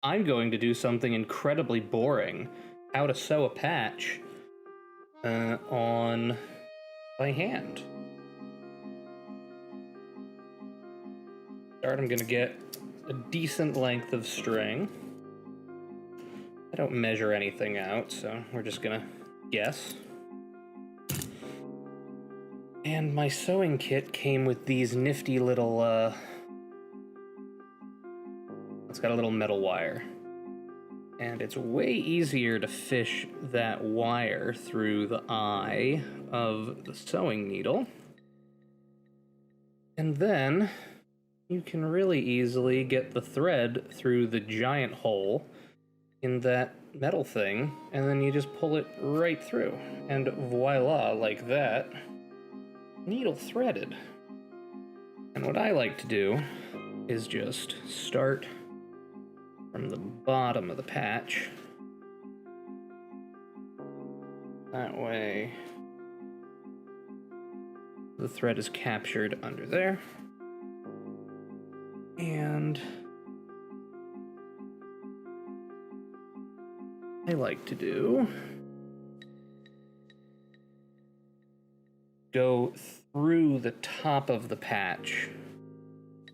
I'm going to do something incredibly boring. How to sew a patch on by hand. Start, I'm gonna get a decent length of string. I don't measure anything out, so we're just gonna guess. And my sewing kit came with these nifty little, it's got a little metal wire. And it's way easier to fish that wire through the eye of the sewing needle. And then you can really easily get the thread through the giant hole in that metal thing, and then you just pull it right through. And voila, like that, needle threaded. And what I like to do is just start from the bottom of the patch. That way the thread is captured under there. And I like to go through the top of the patch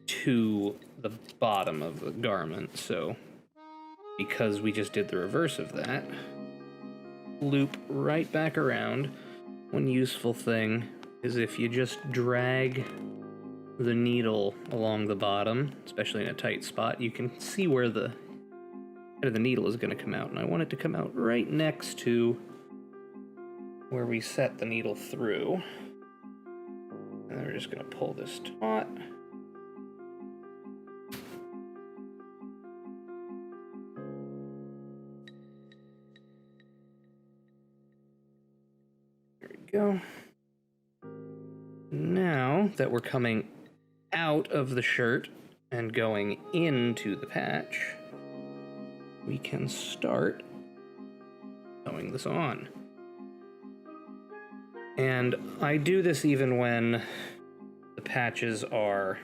to the bottom of the garment. So because we just did the reverse of that, loop right back around. One useful thing is if you just drag the needle along the bottom, especially in a tight spot, you can see where the head of the needle is going to come out, and I want it to come out right next to where we set the needle through. And then we're just going to pull this taut. There we go. Now that we're coming out of the shirt and going into the patch, we can start sewing this on. And I do this even when the patches are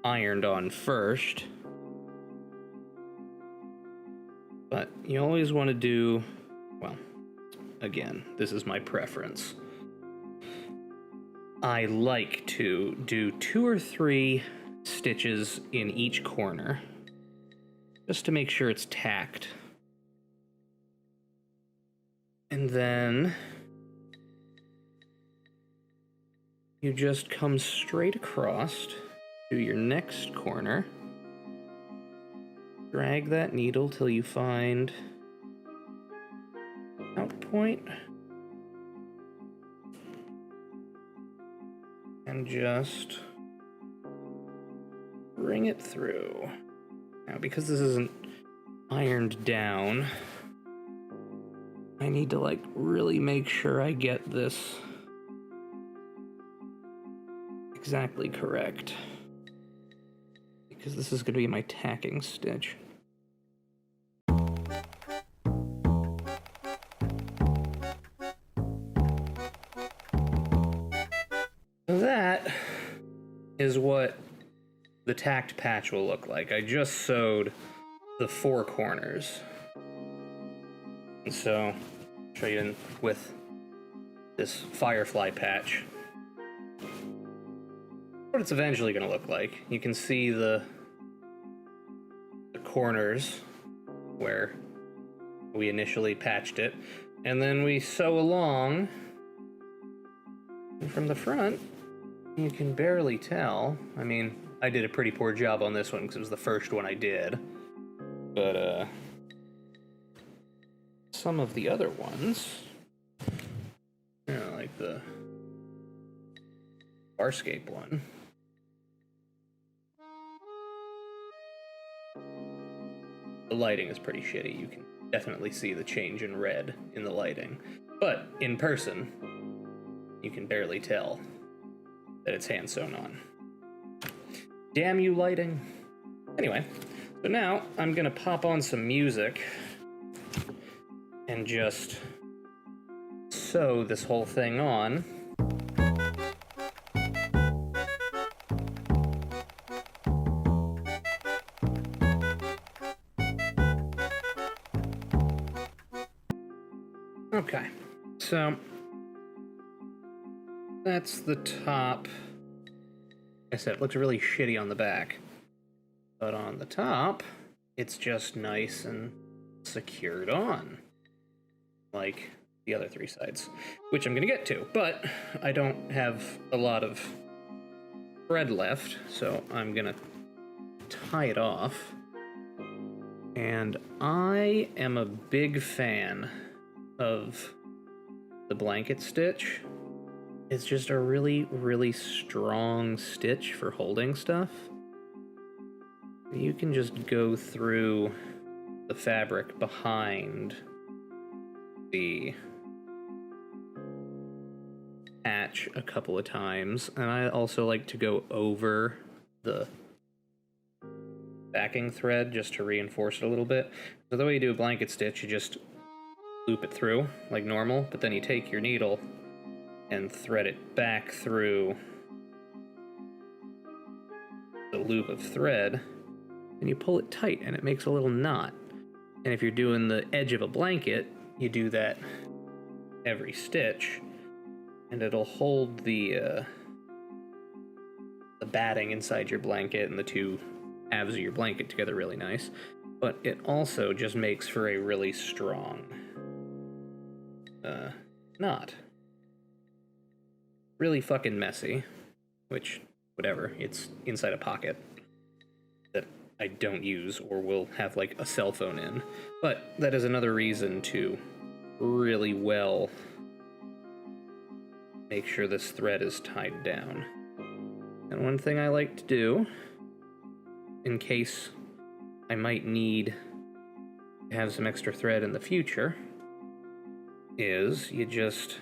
ironed on first. But you always want to do, well, again, this is my preference. I like to do 2 or 3 stitches in each corner, just to make sure it's tacked. And then you just come straight across to your next corner, drag that needle till you find out point, and just bring it through. Now, because this isn't ironed down, I need to like really make sure I get this exactly correct, because this is going to be my tacking stitch. That is what the tacked patch will look like. I just sewed the 4 corners. And so, I'll show you with this firefly patch what it's eventually going to look like. You can see the corners where we initially patched it, and then we sew along. And from the front, you can barely tell. I mean, I did a pretty poor job on this one because it was the first one I did. But, some of the other ones, you know, like the Farscape one, the lighting is pretty shitty. You can definitely see the change in red in the lighting. But in person, you can barely tell that it's hand sewn on. Damn you, lighting. Anyway, so now I'm gonna pop on some music and just sew this whole thing on. Okay, so that's the top. Like I said, it looks really shitty on the back, but on the top, it's just nice and secured on, like the other three sides, which I'm gonna get to, but I don't have a lot of thread left, so I'm gonna tie it off. And I am a big fan of the blanket stitch. It's just a really, really strong stitch for holding stuff. You can just go through the fabric behind the patch a couple of times, and I also like to go over the backing thread just to reinforce it a little bit. So the way you do a blanket stitch, you just loop it through like normal, but then you take your needle and thread it back through the loop of thread, and you pull it tight and it makes a little knot. And if you're doing the edge of a blanket, you do that every stitch, and it'll hold the batting inside your blanket and the two halves of your blanket together really nice. But it also just makes for a really strong knot. Really fucking messy, which, whatever, it's inside a pocket that I don't use or will have like a cell phone in. But that is another reason to really well make sure this thread is tied down. And one thing I like to do, in case I might need to have some extra thread in the future, is you just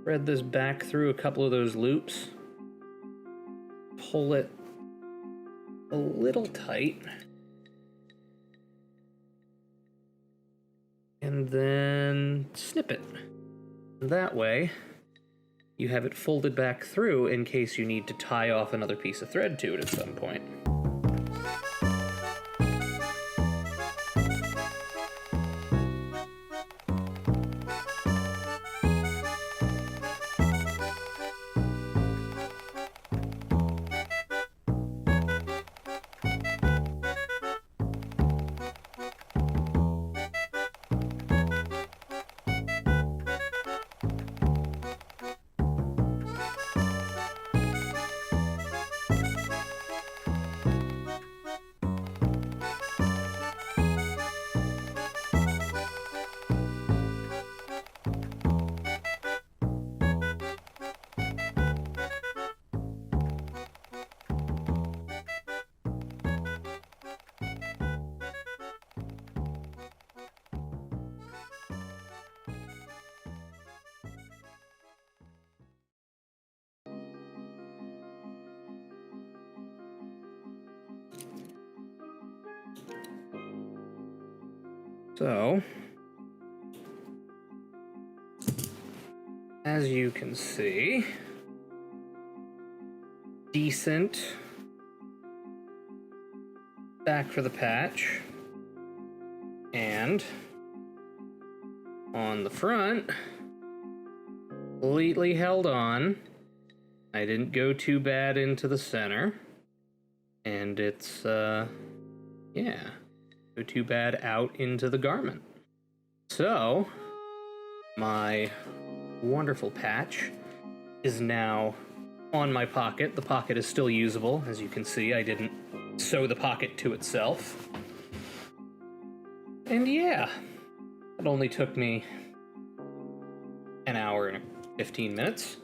thread this back through a couple of those loops, pull it a little tight, and then snip it. That way, you have it folded back through in case you need to tie off another piece of thread to it at some point. So, as you can see, decent back for the patch, and on the front, completely held on. I didn't go too bad into the center, and it's, yeah, go too bad out into the garment. So, my wonderful patch is now on my pocket. The pocket is still usable. As you can see, I didn't sew the pocket to itself. And yeah, it only took me an hour and 15 minutes.